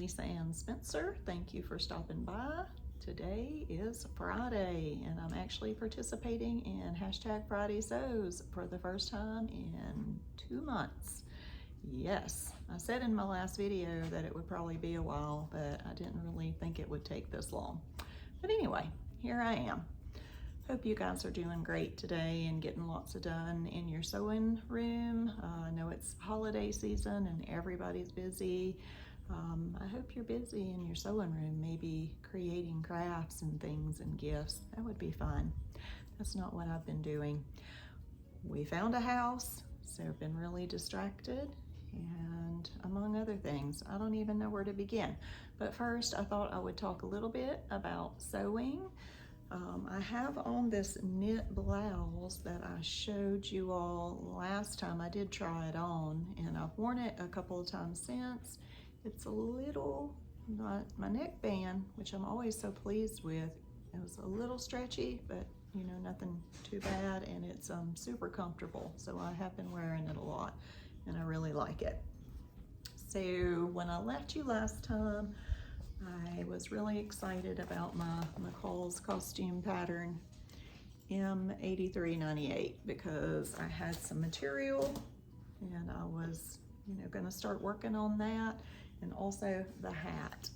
Lisa Ann Spencer. Thank you for stopping by. Today is Friday and I'm actually participating in #FridaySews for the first time in 2 months. Yes, I said in my last video that it would probably be a while, but I didn't really think it would take this long. But anyway, here I am. Hope you guys are doing great today and getting lots of done in your sewing room. I know it's holiday season and everybody's busy. I hope you're busy in your sewing room, maybe creating crafts and things and gifts. That would be fun. That's not what I've been doing. We found a house, so I've been really distracted, and among other things, I don't even know where to begin. But first, I thought I would talk a little bit about sewing. I have on this knit blouse that I showed you all last time. I did try it on, and I've worn it a couple of times since. It's a little, my neckband, which I'm always so pleased with, it was a little stretchy, but you know, nothing too bad, and it's super comfortable. So I have been wearing it a lot, and I really like it. So when I left you last time, I was really excited about my McCall's costume pattern M8398 because I had some material and I was, you know, going to start working on that, and also the hat.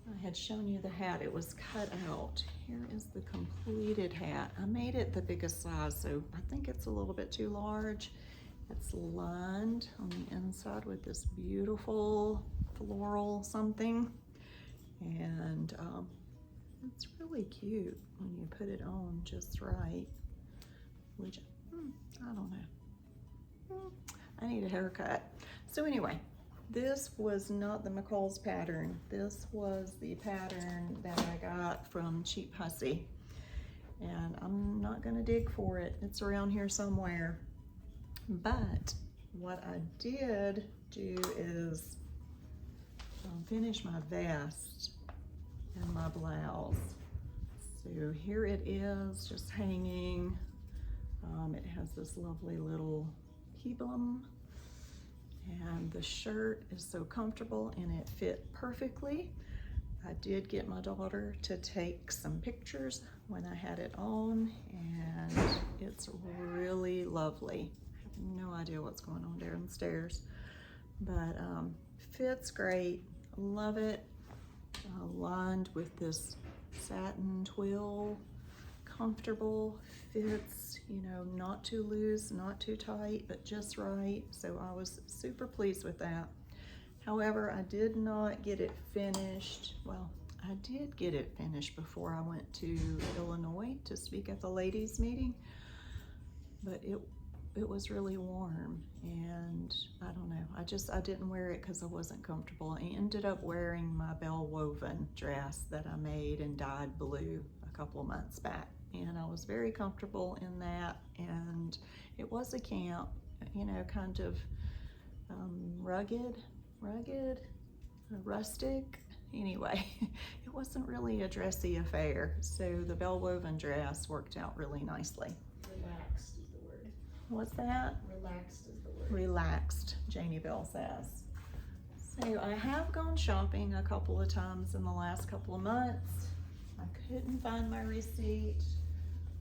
I had shown you the hat. It was cut out. Here is the completed hat. I made it the biggest size, so I think it's a little bit too large. It's lined on the inside with this beautiful floral something, and it's really cute when you put it on just right, which I don't know, I need a haircut. So anyway, this was not the McCall's pattern. This was the pattern that I got from Cheap Hussy, and I'm not gonna dig for it. It's around here somewhere. But what I did do is finish my vest and my blouse. So here it is, just hanging. It has this lovely little peplum, and the shirt is so comfortable and it fit perfectly. I did get my daughter to take some pictures when I had it on, and it's really lovely. I have no idea what's going on downstairs, but fits great. Love it. Lined with this satin twill, comfortable, fits, you know, not too loose, not too tight, but just right. So I was super pleased with that. However, I did not get it finished. Well, I did get it finished before I went to Illinois to speak at the ladies' meeting, but it was really warm, and I don't know, I didn't wear it because I wasn't comfortable. I ended up wearing my Bell woven dress that I made and dyed blue a couple of months back, and I was very comfortable in that, and it was a camp, you know, kind of rugged, rustic. Anyway, it wasn't really a dressy affair, so the Bell woven dress worked out really nicely. Relaxed is the word. What's that? Relaxed is the word. Relaxed, Janie Bell says. So I have gone shopping a couple of times in the last couple of months. I couldn't find my receipt.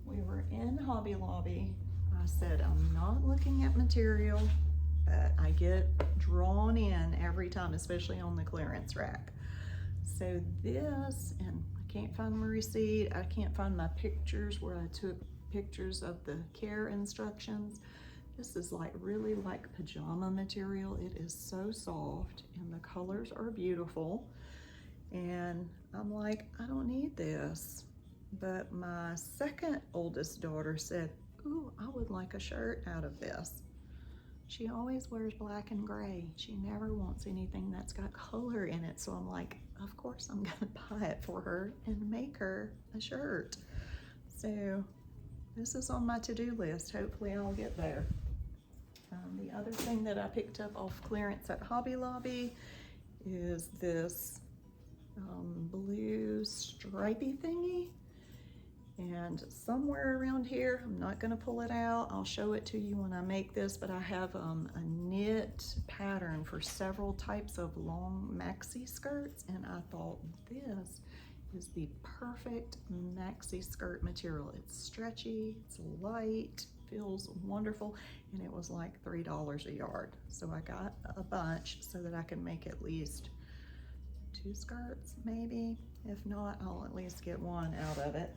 We were in Hobby Lobby. I said, I'm not looking at material, but I get drawn in every time, especially on the clearance rack. So this, and I can't find my receipt. I can't find my pictures where I took pictures of the care instructions. This is like really like pajama material. It is so soft and the colors are beautiful. And I'm like, I don't need this. But my second oldest daughter said, ooh, I would like a shirt out of this. She always wears black and gray. She never wants anything that's got color in it. So I'm like, of course I'm gonna buy it for her and make her a shirt. So this is on my to-do list. Hopefully I'll get there. The other thing that I picked up off clearance at Hobby Lobby is this blue stripey thingy. And somewhere around here, I'm not gonna pull it out, I'll show it to you when I make this, but I have a knit pattern for several types of long maxi skirts, and I thought this is the perfect maxi skirt material. It's stretchy, it's light, feels wonderful, and it was like $3 a yard. So I got a bunch so that I can make at least 2 skirts maybe. If not, I'll at least get one out of it.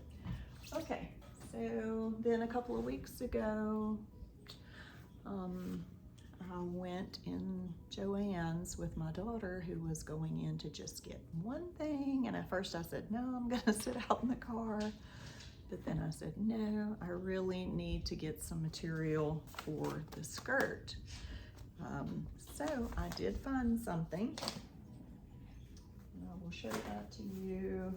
Okay, so then a couple of weeks ago, I went in Joann's with my daughter, who was going in to just get one thing. And at first I said, no, I'm gonna sit out in the car. But then I said, no, I really need to get some material for the skirt. So I did find something. And I will show that to you.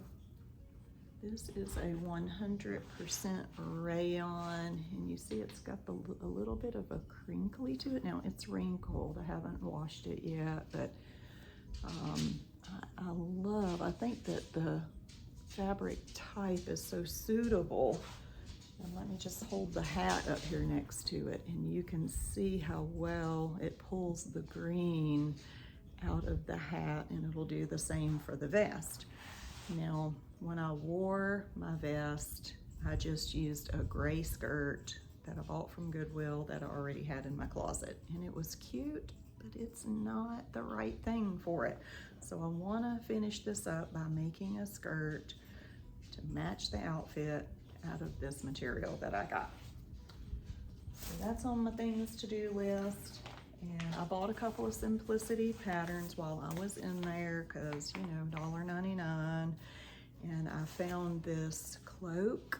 This is a 100% rayon, and you see it's got a little bit of a crinkly to it. Now it's wrinkled, I haven't washed it yet, but I think that the fabric type is so suitable. And let me just hold the hat up here next to it, and you can see how well it pulls the green out of the hat, and it'll do the same for the vest. Now, when I wore my vest, I just used a gray skirt that I bought from Goodwill that I already had in my closet. And it was cute, but it's not the right thing for it. So I wanna finish this up by making a skirt to match the outfit out of this material that I got. So that's on my things to do list. And I bought a couple of simplicity patterns while I was in there, cause you know, $1.99. And I found this cloak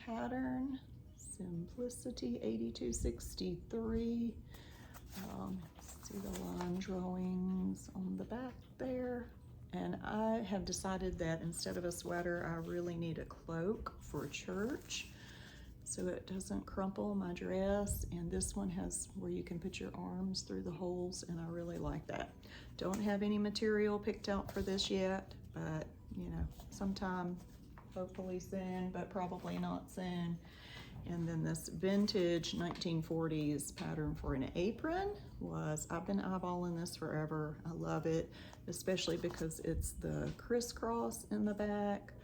pattern, Simplicity 8263. See the line drawings on the back there. And I have decided that instead of a sweater, I really need a cloak for church, so it doesn't crumple my dress. And this one has where you can put your arms through the holes, and I really like that. Don't have any material picked out for this yet, but you know, sometime, hopefully soon, but probably not soon. And then this vintage 1940s pattern for an apron I've been eyeballing this forever. I love it, especially because it's the crisscross in the back.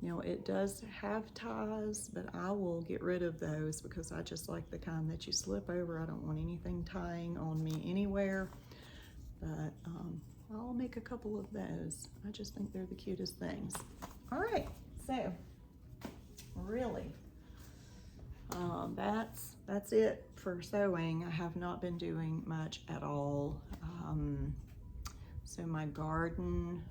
You know, it does have ties, but I will get rid of those because I just like the kind that you slip over. I don't want anything tying on me anywhere. But I'll make a couple of those. I just think they're the cutest things. All right, so really, that's it for sewing. I have not been doing much at all. So my garden,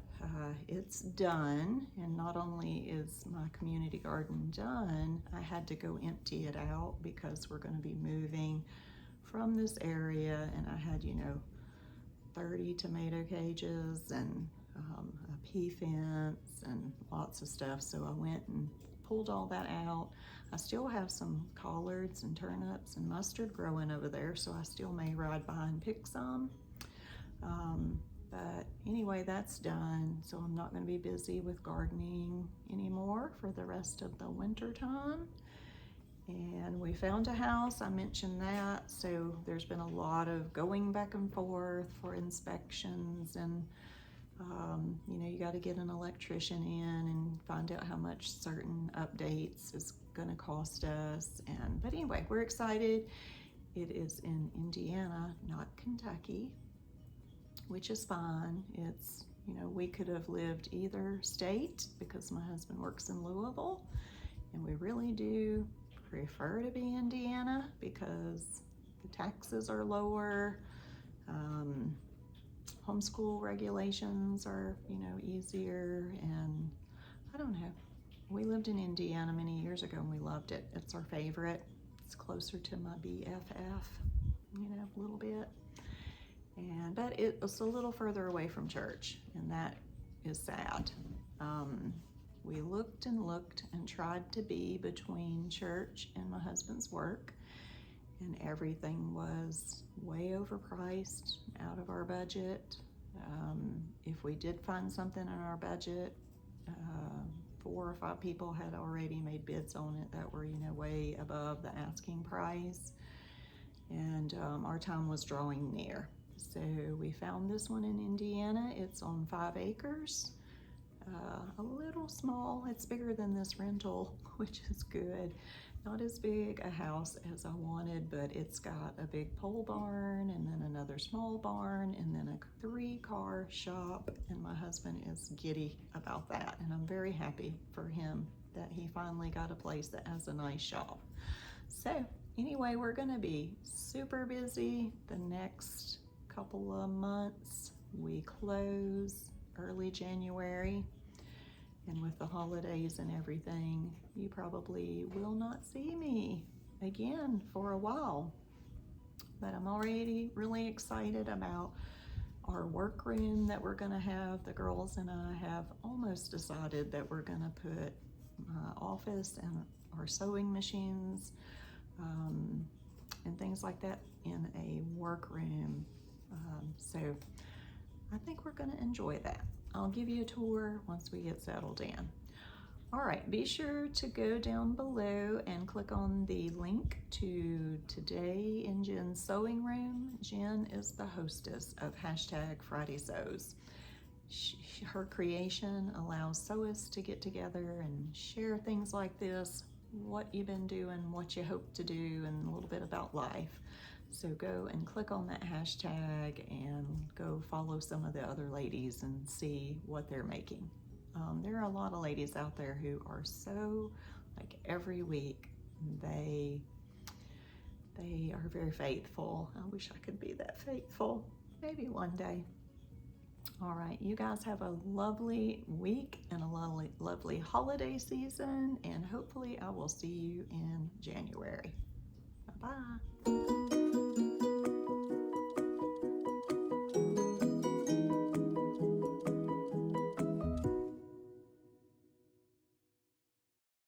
it's done, and not only is my community garden done, I had to go empty it out because we're going to be moving from this area, and I had, you know, 30 tomato cages and a pea fence and lots of stuff. So I went and pulled all that out. I still have some collards and turnips and mustard growing over there, so I still may ride by and pick some. But anyway, that's done. So I'm not going to be busy with gardening anymore for the rest of the winter time. And we found a house, I mentioned that, so there's been a lot of going back and forth for inspections, and you know, you got to get an electrician in and find out how much certain updates is going to cost us. But anyway, we're excited. It is in Indiana, not Kentucky, which is fine. It's, you know, we could have lived either state because my husband works in Louisville, and we really do prefer to be Indiana because the taxes are lower, homeschool regulations are, you know, easier, and I don't know. We lived in Indiana many years ago and we loved it. It's our favorite. It's closer to my BFF, you know, a little bit. But it's a little further away from church, and that is sad. We looked and looked and tried to be between church and my husband's work, and everything was way overpriced, out of our budget. If we did find something in our budget, 4 or 5 people had already made bids on it that were, you know, way above the asking price. And our time was drawing near. So we found this one in Indiana. It's on 5 acres. A little small. It's bigger than this rental, which is good. Not as big a house as I wanted, but it's got a big pole barn and then another small barn and then a 3-car shop, and my husband is giddy about that, and I'm very happy for him that he finally got a place that has a nice shop. So anyway, we're gonna be super busy the next couple of months. We close early January, and with the holidays and everything, you probably will not see me again for a while. But I'm already really excited about our workroom that we're gonna have. The girls and I have almost decided that we're gonna put my office and our sewing machines and things like that in a workroom. So I think we're gonna enjoy that. I'll give you a tour once we get settled in. All right, be sure to go down below and click on the link to Today in Jen's Sewing Room. Jen is the hostess of #FridaySews. Her creation allows sewists to get together and share things like this, what you've been doing, what you hope to do, and a little bit about life. So go and click on that hashtag and go follow some of the other ladies and see what they're making. There are a lot of ladies out there who are so, like, every week they are very faithful. I wish I could be that faithful. Maybe one day. All right, you guys have a lovely week and a lovely holiday season, and hopefully I will see you in January. Bye-bye.